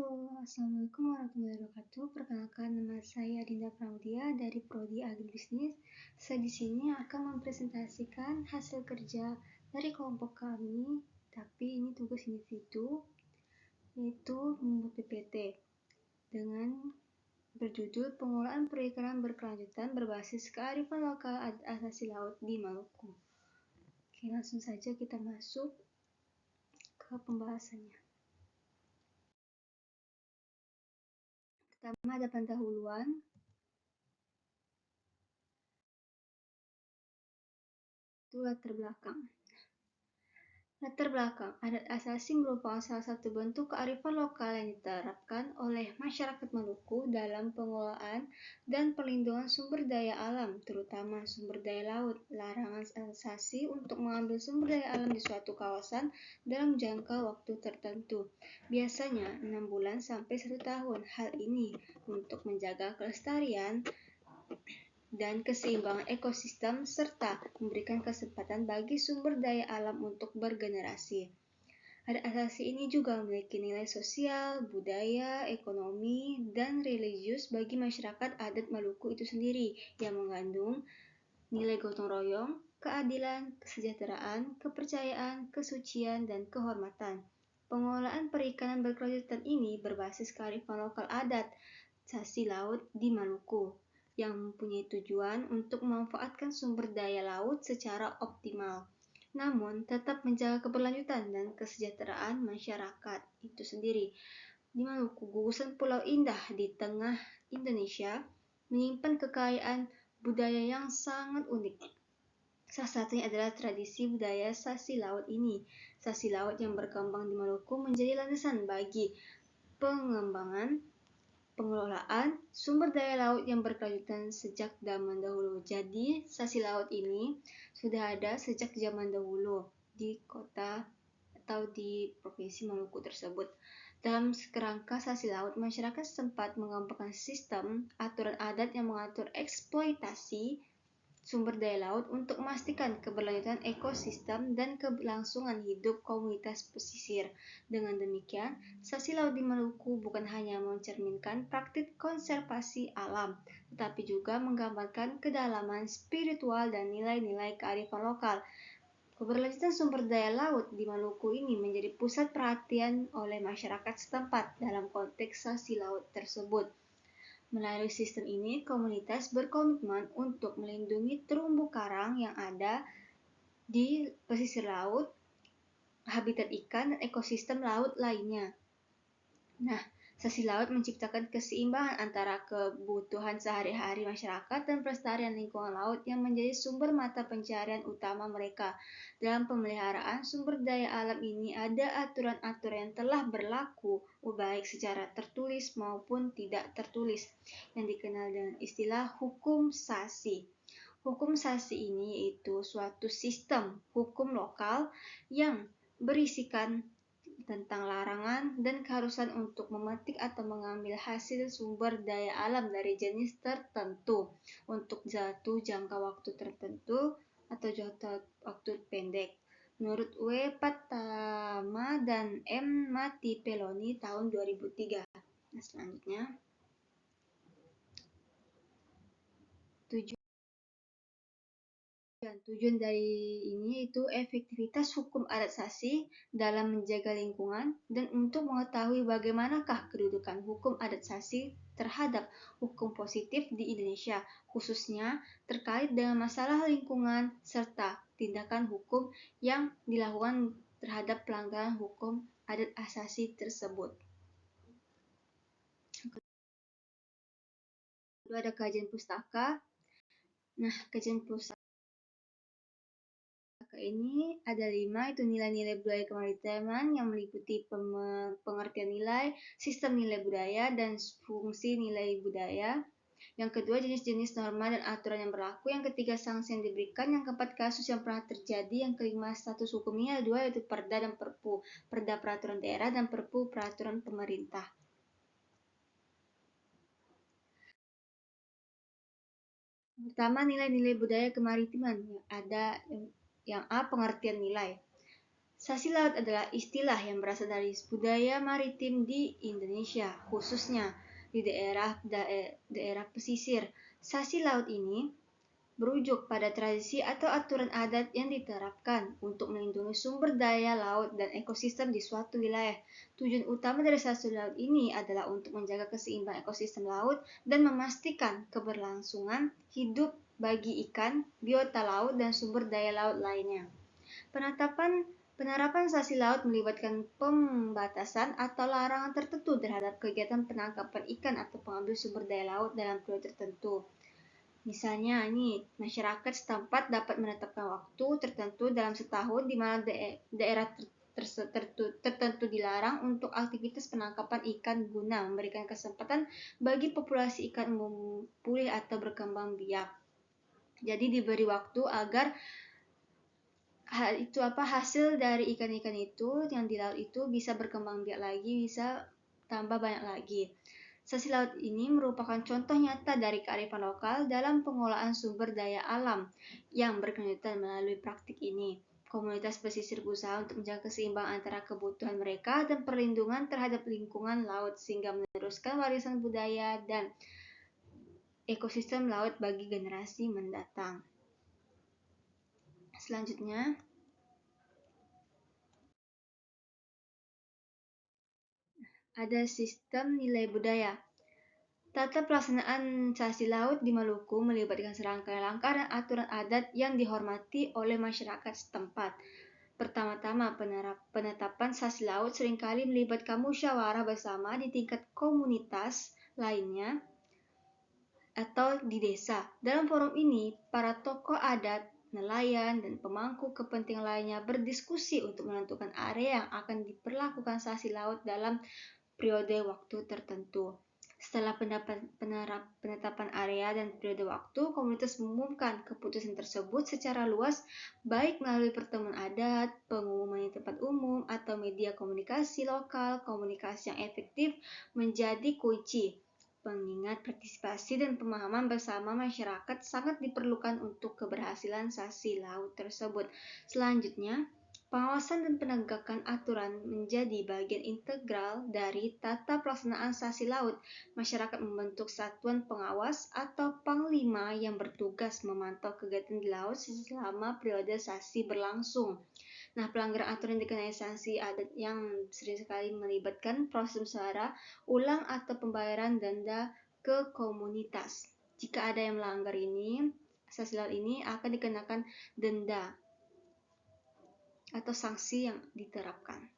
Halo, Assalamualaikum warahmatullahi wabarakatuh. Perkenalkan, nama saya Dinda Pramudia dari Prodi Agribisnis. Saya di sini akan mempresentasikan hasil kerja dari kelompok kami, tapi ini tugas individu, yaitu membuat PPT dengan berjudul Pengolahan Perikanan Berkelanjutan Berbasis Kearifan Lokal Asasi Laut di Maluku. Oke, langsung saja kita masuk ke pembahasannya. Pertama ada pendahuluan. Itu latar belakang. Latar belakang, adat asasi merupakan salah satu bentuk kearifan lokal yang diterapkan oleh masyarakat Maluku dalam pengelolaan dan perlindungan sumber daya alam, terutama sumber daya laut. Larangan asasi untuk mengambil sumber daya alam di suatu kawasan dalam jangka waktu tertentu, biasanya 6 bulan sampai 1 tahun. Hal ini untuk menjaga kelestarian dan keseimbangan ekosistem serta memberikan kesempatan bagi sumber daya alam untuk bergenerasi. Adat asasi ini juga memiliki nilai sosial, budaya, ekonomi, dan religius bagi masyarakat adat Maluku itu sendiri yang mengandung nilai gotong royong, keadilan, kesejahteraan, kepercayaan, kesucian, dan kehormatan. Pengelolaan perikanan berkelanjutan ini berbasis kearifan lokal adat asasi laut di Maluku, yang mempunyai tujuan untuk memanfaatkan sumber daya laut secara optimal, namun tetap menjaga keberlanjutan dan kesejahteraan masyarakat itu sendiri. Di Maluku, gugusan Pulau Indah di tengah Indonesia menyimpan kekayaan budaya yang sangat unik. Salah satunya adalah tradisi budaya sasi laut ini. Sasi laut yang berkembang di Maluku menjadi landasan bagi pengembangan pengelolaan sumber daya laut yang berkelanjutan sejak zaman dahulu. Jadi, sasi laut ini sudah ada sejak zaman dahulu di kota atau di provinsi Maluku tersebut. Dalam kerangka sasi laut, masyarakat setempat mengembangkan sistem aturan adat yang mengatur eksploitasi sumber daya laut untuk memastikan keberlanjutan ekosistem dan keberlangsungan hidup komunitas pesisir. Dengan demikian, sasi laut di Maluku bukan hanya mencerminkan praktik konservasi alam, tetapi juga menggambarkan kedalaman spiritual dan nilai-nilai kearifan lokal. Keberlanjutan sumber daya laut di Maluku ini menjadi pusat perhatian oleh masyarakat setempat dalam konteks sasi laut tersebut. Melalui sistem ini, komunitas berkomitmen untuk melindungi terumbu karang yang ada di pesisir laut, habitat ikan, dan ekosistem laut lainnya. Nah, sasi laut menciptakan keseimbangan antara kebutuhan sehari-hari masyarakat dan pelestarian lingkungan laut yang menjadi sumber mata pencarian utama mereka. Dalam pemeliharaan sumber daya alam ini ada aturan-aturan yang telah berlaku, baik secara tertulis maupun tidak tertulis, yang dikenal dengan istilah hukum sasi. Hukum sasi ini yaitu suatu sistem hukum lokal yang berisikan tentang larangan dan keharusan untuk memetik atau mengambil hasil sumber daya alam dari jenis tertentu untuk jangka waktu tertentu atau jangka waktu pendek. Menurut W. Patama dan M. Matipeloni tahun 2003. Nah, selanjutnya, tujuan dari ini itu efektivitas hukum adat sasi dalam menjaga lingkungan dan untuk mengetahui bagaimanakah kedudukan hukum adat sasi terhadap hukum positif di Indonesia, khususnya terkait dengan masalah lingkungan serta tindakan hukum yang dilakukan terhadap pelanggaran hukum adat asasi tersebut. Kedua ada kajian pustaka. Nah, kajian pustaka ini ada 5, itu nilai-nilai budaya kemaritiman yang meliputi pengertian nilai, sistem nilai budaya, dan fungsi nilai budaya. Yang kedua, jenis-jenis norma dan aturan yang berlaku. Yang ketiga, sanksi yang diberikan. Yang keempat, kasus yang pernah terjadi. Yang kelima, status hukumnya. Yang kedua, yaitu Perda dan Perpu. Perda peraturan daerah dan Perpu peraturan pemerintah. Pertama, nilai-nilai budaya kemaritiman. Ada yang A, pengertian nilai. Sasi laut adalah istilah yang berasal dari budaya maritim di Indonesia, khususnya di daerah pesisir. Sasi laut ini berujuk pada tradisi atau aturan adat yang diterapkan untuk melindungi sumber daya laut dan ekosistem di suatu wilayah. Tujuan utama dari sasi laut ini adalah untuk menjaga keseimbangan ekosistem laut dan memastikan keberlangsungan hidup bagi ikan, biota laut, dan sumber daya laut lainnya. Penerapan sasi laut melibatkan pembatasan atau larangan tertentu terhadap kegiatan penangkapan ikan atau pengambil sumber daya laut dalam periode tertentu. Misalnya, masyarakat setempat dapat menetapkan waktu tertentu dalam setahun di mana daerah tertentu dilarang untuk aktivitas penangkapan ikan guna memberikan kesempatan bagi populasi ikan umum pulih atau berkembang biak. Jadi diberi waktu agar hasil dari ikan-ikan itu yang di laut itu bisa berkembang biak lagi, bisa tambah banyak lagi. Sasi laut ini merupakan contoh nyata dari kearifan lokal dalam pengelolaan sumber daya alam yang berkelanjutan melalui praktik ini. Komunitas pesisir berusaha untuk menjaga keseimbangan antara kebutuhan mereka dan perlindungan terhadap lingkungan laut sehingga meneruskan warisan budaya dan ekosistem laut bagi generasi mendatang. Selanjutnya, ada sistem nilai budaya. Tata pelaksanaan sasi laut di Maluku melibatkan serangkaian langkah dan aturan adat yang dihormati oleh masyarakat setempat. Pertama-tama, penetapan sasi laut seringkali melibatkan musyawarah bersama di tingkat komunitas lainnya atau di desa. Dalam forum ini, para tokoh adat, nelayan, dan pemangku kepentingan lainnya berdiskusi untuk menentukan area yang akan diperlakukan sasi laut dalam periode waktu tertentu. Setelah penetapan area dan periode waktu, komunitas mengumumkan keputusan tersebut secara luas, baik melalui pertemuan adat, pengumuman di tempat umum, atau media komunikasi lokal. Komunikasi yang efektif menjadi kunci, mengingat partisipasi dan pemahaman bersama masyarakat sangat diperlukan untuk keberhasilan sasi laut tersebut. Selanjutnya, pengawasan dan penegakan aturan menjadi bagian integral dari tata pelaksanaan sasi laut. Masyarakat membentuk satuan pengawas atau panglima yang bertugas memantau kegiatan di laut selama periode sasi berlangsung. Nah, pelanggaran aturan dikenai sanksi adat yang sering sekali melibatkan proses musyawarah ulang atau pembayaran denda ke komunitas. Jika ada yang melanggar sasi laut ini akan dikenakan denda atau sanksi yang diterapkan.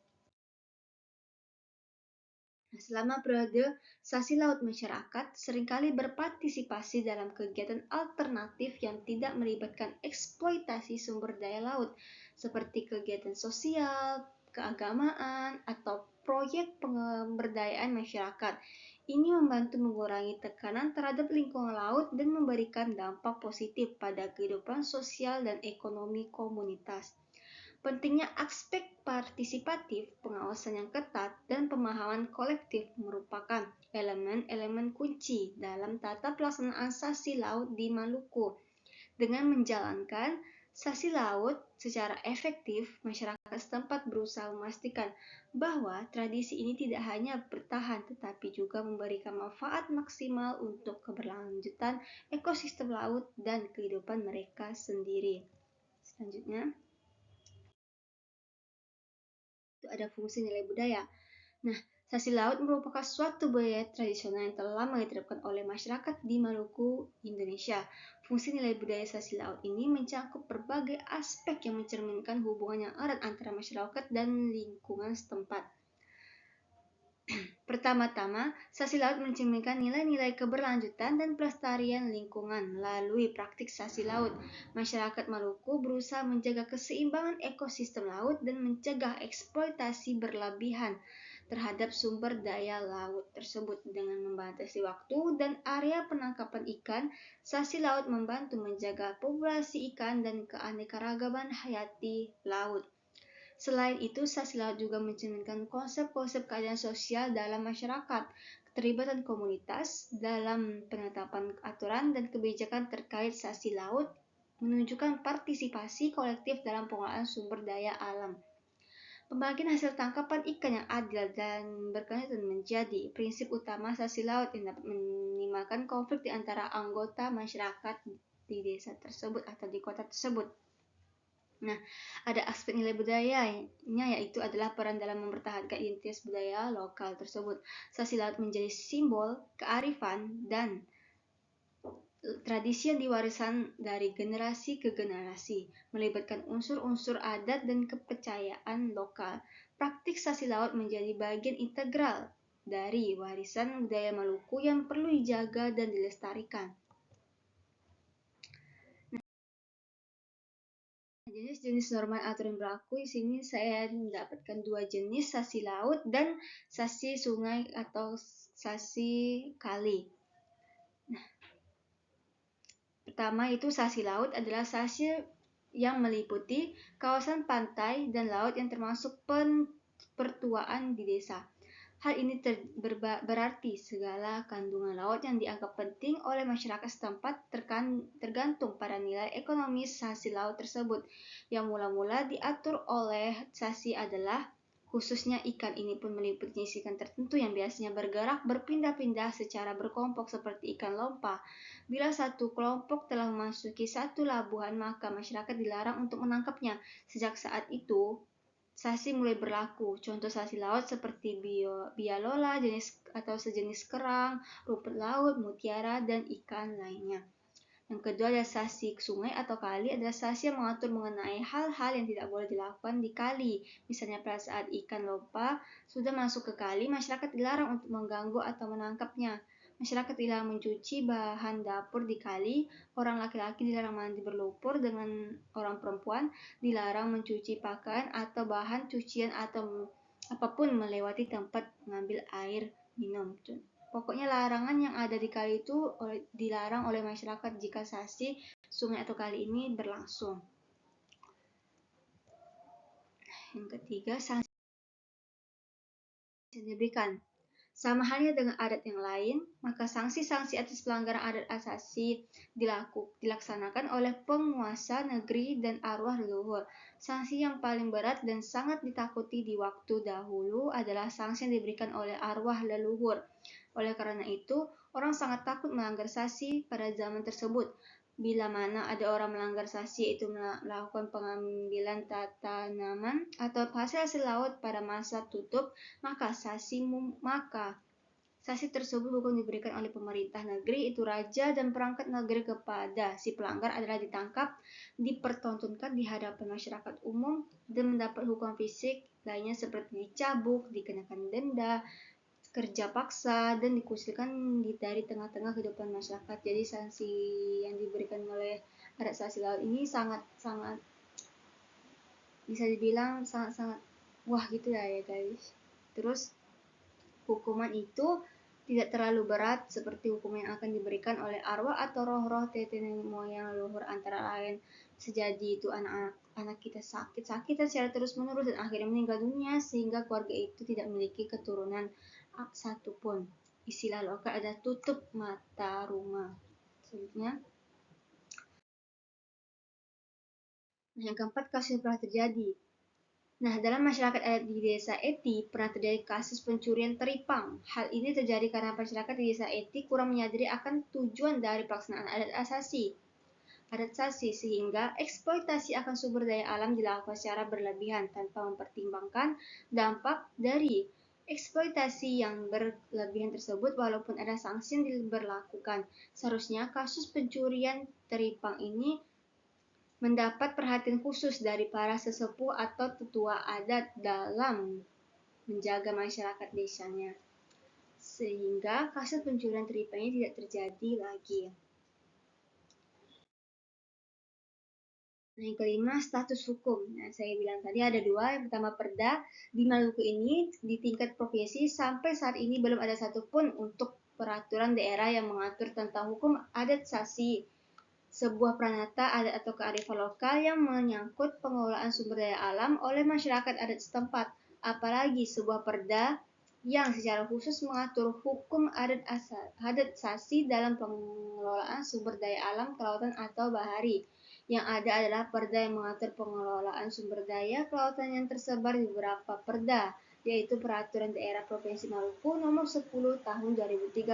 Selama periode sasi laut, masyarakat seringkali berpartisipasi dalam kegiatan alternatif yang tidak melibatkan eksploitasi sumber daya laut, seperti kegiatan sosial, keagamaan, atau proyek pemberdayaan masyarakat. Ini membantu mengurangi tekanan terhadap lingkungan laut dan memberikan dampak positif pada kehidupan sosial dan ekonomi komunitas. Pentingnya aspek partisipatif, pengawasan yang ketat, dan pemahaman kolektif merupakan elemen-elemen kunci dalam tata pelaksanaan sasi laut di Maluku. Dengan menjalankan sasi laut secara efektif, masyarakat setempat berusaha memastikan bahwa tradisi ini tidak hanya bertahan tetapi juga memberikan manfaat maksimal untuk keberlanjutan ekosistem laut dan kehidupan mereka sendiri. Selanjutnya, ada fungsi nilai budaya. Nah, sasi laut merupakan suatu budaya tradisional yang telah lama diterapkan oleh masyarakat di Maluku, Indonesia. Fungsi nilai budaya sasi laut ini mencakup berbagai aspek yang mencerminkan hubungan yang erat antara masyarakat dan lingkungan setempat. Pertama-tama, sasi laut mencerminkan nilai-nilai keberlanjutan dan pelestarian lingkungan melalui praktik sasi laut. Masyarakat Maluku berusaha menjaga keseimbangan ekosistem laut dan mencegah eksploitasi berlebihan terhadap sumber daya laut tersebut. Dengan membatasi waktu dan area penangkapan ikan, sasi laut membantu menjaga populasi ikan dan keanekaragaman hayati laut. Selain itu, sasi laut juga mencerminkan konsep-konsep keadilan sosial dalam masyarakat, keterlibatan komunitas dalam penetapan aturan dan kebijakan terkait sasi laut, menunjukkan partisipasi kolektif dalam pengelolaan sumber daya alam. Pembagian hasil tangkapan ikan yang adil dan berkelanjutan menjadi prinsip utama sasi laut yang dapat minimalkan konflik di antara anggota masyarakat di desa tersebut atau di kota tersebut. Nah, ada aspek nilai budayanya, yaitu adalah peran dalam mempertahankan identitas budaya lokal tersebut. Sasi laut menjadi simbol kearifan dan tradisi yang diwariskan dari generasi ke generasi, melibatkan unsur-unsur adat dan kepercayaan lokal. Praktik sasi laut menjadi bagian integral dari warisan budaya Maluku yang perlu dijaga dan dilestarikan. Jenis-jenis norma aturan berlaku di sini saya mendapatkan 2 jenis, sasi laut dan sasi sungai atau sasi kali. Pertama itu sasi laut adalah sasi yang meliputi kawasan pantai dan laut yang termasuk pertuaan di desa. Hal ini berarti segala kandungan laut yang dianggap penting oleh masyarakat setempat tergantung pada nilai ekonomis sasi laut tersebut. Yang mula-mula diatur oleh sasi adalah khususnya ikan. Ini pun meliputi jenis ikan tertentu yang biasanya bergerak berpindah-pindah secara berkelompok seperti ikan lompa. Bila satu kelompok telah memasuki satu labuhan, maka masyarakat dilarang untuk menangkapnya. Sejak saat itu, sasi mulai berlaku. Contoh sasi laut seperti bialola jenis atau sejenis kerang, rumput laut, mutiara, dan ikan lainnya. Yang kedua ada sasi sungai atau kali, adalah sasi yang mengatur mengenai hal-hal yang tidak boleh dilakukan di kali. Misalnya pada saat ikan lompa sudah masuk ke kali, masyarakat dilarang untuk mengganggu atau menangkapnya. Masyarakat dilarang mencuci bahan dapur di kali, orang laki-laki dilarang mandi berlumpur, dengan orang perempuan dilarang mencuci pakaian atau bahan cucian atau apapun melewati tempat mengambil air minum. Pokoknya larangan yang ada di kali itu dilarang oleh masyarakat jika sasi sungai atau kali ini berlangsung. Yang ketiga, sanksi yang diberikan. Sama halnya dengan adat yang lain, maka sanksi-sanksi atas pelanggaran adat asasi dilaksanakan oleh penguasa negeri dan arwah leluhur. Sanksi yang paling berat dan sangat ditakuti di waktu dahulu adalah sanksi yang diberikan oleh arwah leluhur. Oleh karena itu, orang sangat takut melanggar sasi pada zaman tersebut. Bila mana ada orang melanggar sasi, yaitu melakukan pengambilan tanaman atau hasil laut pada masa tutup, maka sasi tersebut hukum diberikan oleh pemerintah negeri, itu raja dan perangkat negeri, kepada si pelanggar adalah ditangkap, dipertontonkan di hadapan masyarakat umum, dan mendapat hukuman fisik lainnya seperti dicambuk, dikenakan denda, kerja paksa, dan dikucilkan dari tengah-tengah kehidupan masyarakat. Jadi sanksi yang diberikan oleh adat sasi laut ini sangat-sangat bisa dibilang sangat-sangat wah gitu ya guys. Terus hukuman itu tidak terlalu berat seperti hukuman yang akan diberikan oleh arwah atau roh-roh nenek moyang leluhur, antara lain sejadi itu anak kita sakit-sakitan secara terus-menerus dan akhirnya meninggal dunia sehingga keluarga itu tidak memiliki keturunan satupun. Istilah lokal ada tutup mata rumah. Selanjutnya, yang keempat, kasus yang pernah terjadi. Nah, dalam masyarakat adat di desa Eti pernah terjadi kasus pencurian teripang. Hal ini terjadi karena masyarakat di desa Eti kurang menyadari akan tujuan dari pelaksanaan adat sasi, sehingga eksploitasi akan sumber daya alam dilakukan secara berlebihan tanpa mempertimbangkan dampak dari eksploitasi yang berlebihan tersebut. Walaupun ada sanksi yang diberlakukan, seharusnya kasus pencurian teripang ini mendapat perhatian khusus dari para sesepuh atau tetua adat dalam menjaga masyarakat desanya, sehingga kasus pencurian teripang ini tidak terjadi lagi. Nah, yang kelima, status hukum. Nah, saya bilang tadi ada dua. Yang pertama, perda. Di Maluku ini, di tingkat provinsi, sampai saat ini belum ada satupun untuk peraturan daerah yang mengatur tentang hukum adat sasi, sebuah pranata adat atau kearifan lokal yang menyangkut pengelolaan sumber daya alam oleh masyarakat adat setempat. Apalagi sebuah perda yang secara khusus mengatur hukum adat sasi dalam pengelolaan sumber daya alam kelautan atau bahari. Yang ada adalah perda yang mengatur pengelolaan sumber daya kelautan yang tersebar di beberapa perda, yaitu Peraturan Daerah Provinsi Maluku Nomor 10 Tahun 2013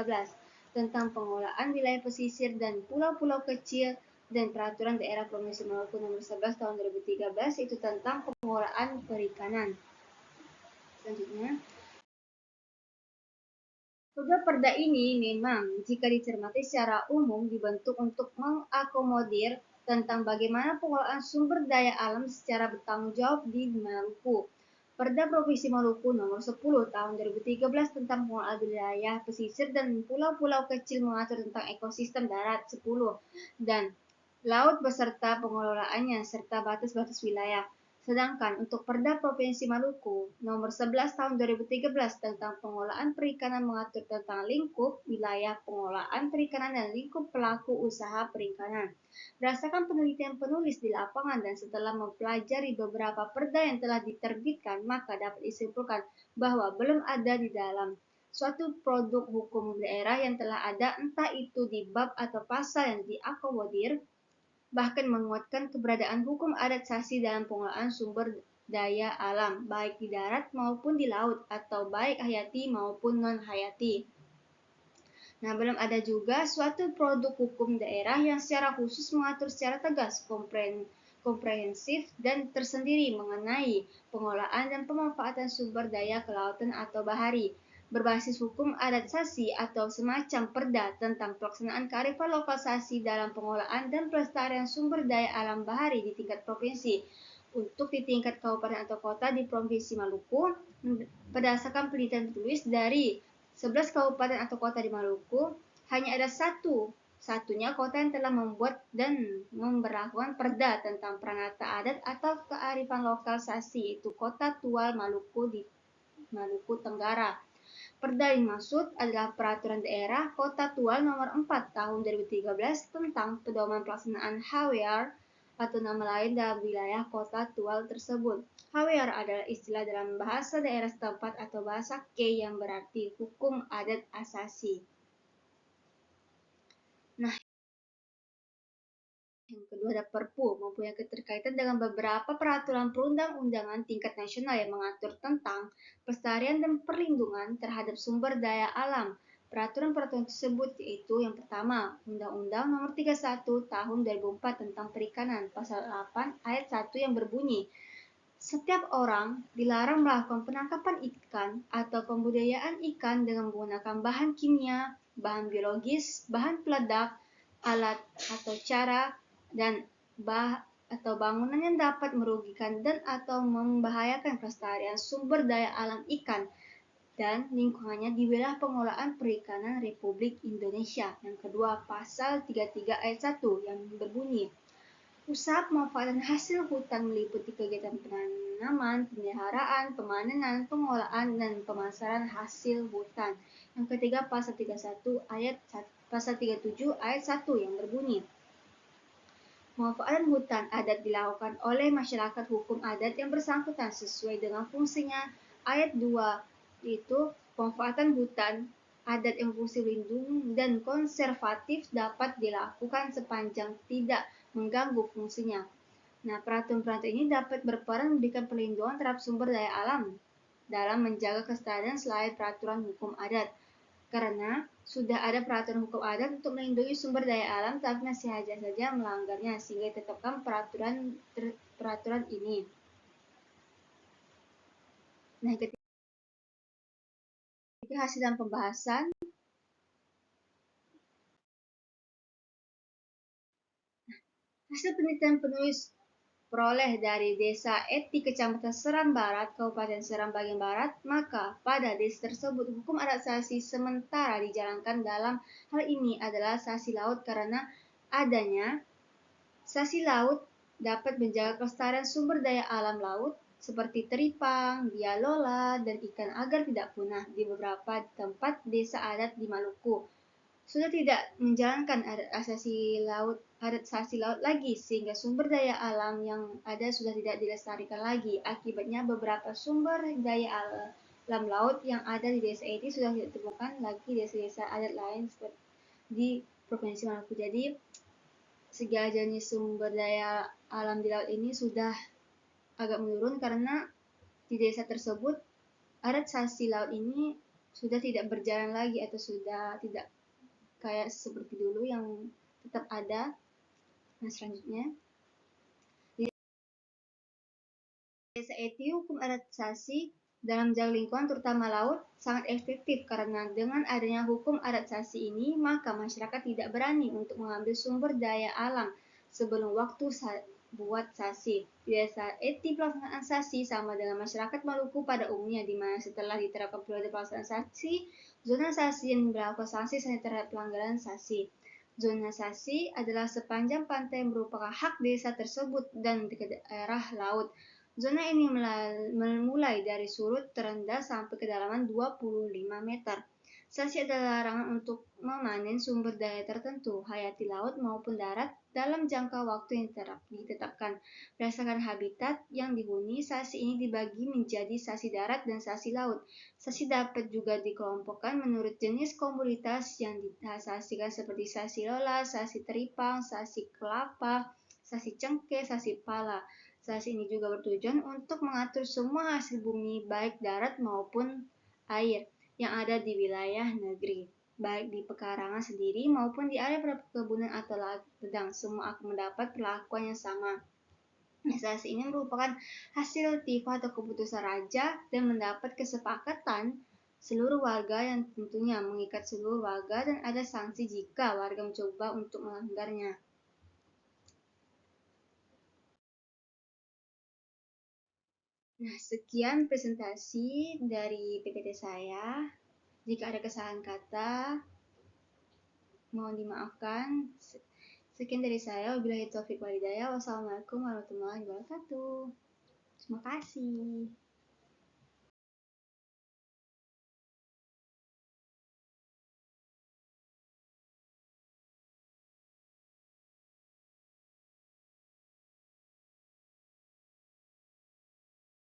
tentang pengelolaan wilayah pesisir dan pulau-pulau kecil, dan Peraturan Daerah Provinsi Maluku Nomor 11 Tahun 2013 itu tentang pengelolaan perikanan. Selanjutnya, kedua perda ini memang jika dicermati secara umum dibentuk untuk mengakomodir tentang bagaimana pengelolaan sumber daya alam secara bertanggung jawab di Maluku. Perda Provinsi Maluku Nomor 10 Tahun 2013 tentang pengelolaan wilayah pesisir dan pulau-pulau kecil mengatur tentang ekosistem darat 10 dan laut beserta pengelolaannya serta batas-batas wilayah. Sedangkan untuk Perda Provinsi Maluku Nomor 11 Tahun 2013 tentang pengelolaan perikanan mengatur tentang lingkup wilayah pengelolaan perikanan dan lingkup pelaku usaha perikanan. Berdasarkan penelitian penulis di lapangan dan setelah mempelajari beberapa perda yang telah diterbitkan, maka dapat disimpulkan bahwa belum ada di dalam suatu produk hukum daerah yang telah ada, entah itu di bab atau pasal yang diakomodir, bahkan menguatkan keberadaan hukum adat sasi dalam pengelolaan sumber daya alam, baik di darat maupun di laut, atau baik hayati maupun non-hayati. Nah, belum ada juga suatu produk hukum daerah yang secara khusus mengatur secara tegas, komprehensif, dan tersendiri mengenai pengelolaan dan pemanfaatan sumber daya kelautan atau bahari, berbasis hukum adat sasi atau semacam perda tentang pelaksanaan kearifan lokal sasi dalam pengelolaan dan pelestarian sumber daya alam bahari di tingkat provinsi. Untuk di tingkat kabupaten atau kota di Provinsi Maluku, berdasarkan penelitian tulis dari 11 kabupaten atau kota di Maluku, hanya ada satunya kota yang telah membuat dan memberlakukan perda tentang peranata adat atau kearifan lokal sasi, yaitu Kota Tual Maluku di Maluku Tenggara. Perda yang dimaksud adalah Peraturan Daerah Kota Tual Nomor 4 Tahun 2013 tentang pedoman pelaksanaan HWR atau nama lain dalam wilayah Kota Tual tersebut. HWR adalah istilah dalam bahasa daerah setempat atau bahasa K yang berarti hukum adat asasi. Nah, yang kedua ada Perpu, mempunyai keterkaitan dengan beberapa peraturan perundang-undangan tingkat nasional yang mengatur tentang pelestarian dan perlindungan terhadap sumber daya alam. Peraturan-peraturan tersebut yaitu yang pertama, Undang-Undang Nomor 31 Tahun 2004 tentang Perikanan, Pasal 8 Ayat 1 yang berbunyi, setiap orang dilarang melakukan penangkapan ikan atau pembudidayaan ikan dengan menggunakan bahan kimia, bahan biologis, bahan peledak, alat atau cara, dan atau bangunan yang dapat merugikan dan atau membahayakan kelestarian sumber daya alam ikan dan lingkungannya di wilayah pengelolaan perikanan Republik Indonesia. Yang kedua, Pasal 33 Ayat 1 yang berbunyi, usaha pemanfaatan hasil hutan meliputi kegiatan penanaman, pemeliharaan, pemanenan, pengolahan, dan pemasaran hasil hutan. Yang ketiga, Pasal 31 ayat Pasal 37 ayat 1 yang berbunyi, pemanfaatan hutan adat dilakukan oleh masyarakat hukum adat yang bersangkutan sesuai dengan fungsinya. Ayat 2 yaitu pemanfaatan hutan adat yang fungsi lindung dan konservatif dapat dilakukan sepanjang tidak mengganggu fungsinya. Nah, peraturan-peraturan ini dapat berperan memberikan perlindungan terhadap sumber daya alam dalam menjaga kelestarian selain peraturan hukum adat. Karena sudah ada peraturan hukum adat untuk melindungi sumber daya alam, tapi masih saja melanggarnya sehingga ditetapkan peraturan ini. Nah, ketika hasil dan pembahasan, hasil penelitian penulis peroleh dari Desa Eti Kecamatan Seram Barat, Kabupaten Seram bagian Barat, maka pada desa tersebut hukum adat sasi sementara dijalankan. Dalam hal ini adalah sasi laut karena adanya sasi laut dapat menjaga kelestarian sumber daya alam laut seperti teripang, bialola, dan ikan agar tidak punah. Di beberapa tempat desa adat di Maluku sudah tidak menjalankan adat sasi laut lagi, sehingga sumber daya alam yang ada sudah tidak dilestarikan lagi. Akibatnya beberapa sumber daya alam laut yang ada di desa ini sudah tidak ditemukan lagi desa-desa adat lain seperti di Provinsi Maluku. Jadi segala jenis sumber daya alam di laut ini sudah agak menurun karena di desa tersebut adaptasi laut ini sudah tidak berjalan lagi atau sudah tidak kayak seperti dulu yang tetap ada. Nah, selanjutnya, di desa Eti, hukum adaptasi dalam jaga lingkungan terutama laut sangat efektif karena dengan adanya hukum adaptasi ini, maka masyarakat tidak berani untuk mengambil sumber daya alam sebelum waktu buat sasi. Di desa Eti, pelaksanaan sasi sama dengan masyarakat Maluku pada umumnya, di mana setelah diterapkan periode pelaksanaan sasi, zona sasi yang berlaku sanksi terhadap pelanggaran sasi. Zona sasi adalah sepanjang pantai yang merupakan hak desa tersebut dan di daerah laut. Zona ini mulai dari surut terendah sampai kedalaman 25 meter. Sasi adalah larangan untuk memanen sumber daya tertentu, hayati laut maupun darat, dalam jangka waktu yang ditetapkan. Berdasarkan habitat yang dihuni, sasi ini dibagi menjadi sasi darat dan sasi laut. Sasi dapat juga dikelompokkan menurut jenis komoditas yang disasikan seperti sasi lola, sasi teripang, sasi kelapa, sasi cengkeh, sasi pala. Sasi ini juga bertujuan untuk mengatur semua hasil bumi baik darat maupun air yang ada di wilayah negeri, baik di pekarangan sendiri maupun di area perkebunan atau ladang, semua akan mendapat perlakuan yang sama. Sasi ini merupakan hasil tifah atau keputusan raja dan mendapat kesepakatan seluruh warga yang tentunya mengikat seluruh warga dan ada sanksi jika warga mencoba untuk melanggarnya. Nah, sekian presentasi dari PPT saya. Jika ada kesalahan kata, mohon dimaafkan. Sekian dari saya. Wabillahi taufiq walhidayah. Wassalamualaikum warahmatullahi wabarakatuh. Terima kasih.